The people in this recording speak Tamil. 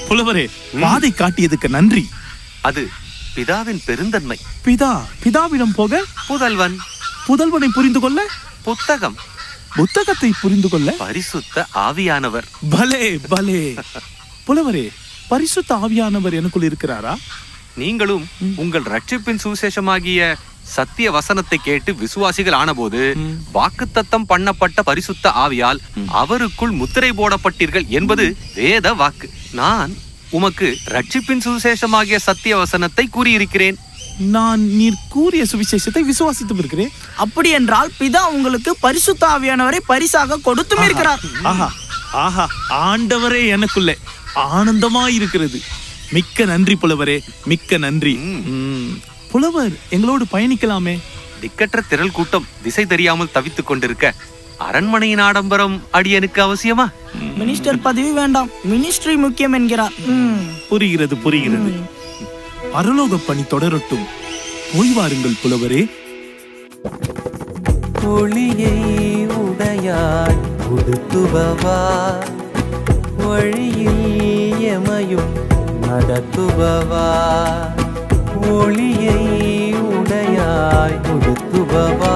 புலவரே, பாதை காட்டியதுக்கு நன்றி. அது பிதாவின் பெருந்தன்மை. பிதாவிடம் போக புதல்வன், புதல்வனை புரிந்து கொள்ள புத்தகம், புத்தகத்தை புரிந்து கொள்ள பரிசுத்த ஆவியானவர். பலே பலே. புலவரே, பரிசுத்த ஆவியானவர் எனக்குள் இருக்கிறாரா? நீங்களும் உங்கள் ரட்சிப்பின் சுவிசேஷமாகிய சத்திய வசனத்தை கேட்டு விசுவாசிகள் ஆனபோது வாக்குத்தத்தம் பண்ணப்பட்ட பரிசுத்த ஆவியால் அவருக்குள் முத்திரை போடப்பட்டீர்கள் என்பது வேத வாக்கு. நான் உமக்கு ரட்சிப்பின் சுவிசேஷமாகிய சத்திய வசனத்தை கூறியிருக்கிறேன். நான் நீர் கூறிய சுவிசேஷத்தை விசுவாசித்து இருக்கிறேன். அப்படி என்றால் பிதா உங்களுக்கு பரிசுத்த ஆவியானவரை பரிசாக கொடுத்தும் இருக்கிறார். ஆஹா ஆஹா, ஆண்டவரே எனக்குள்ளே ஆனந்தமாய் இருக்கிறது. மிக்க நன்றி புலவரே, மிக்க நன்றி. புலவர், எங்களோடு பயணிக்கலாமே. திக்கற்ற திரள் கூட்டம் திசை தெரியாமல் தவித்துக் கொண்டிருக்க அரண்மனையின் ஆடம்பரம் அடியனுக்கு அவசியமா? மினிஸ்டர் பதவி வேண்டாம், மினிஸ்ட்ரி முக்கியம் என்கிறார். புரிகிறது புரிகிறது. பரலோக பணி தொடரட்டும். போய் வாருங்கள் புலவரே. ஒளியை உடையாய் உடுத்துபவா, வழியில் எமையும் நடத்துபவா, ஒளியை உடையாய் உடுத்துபவா,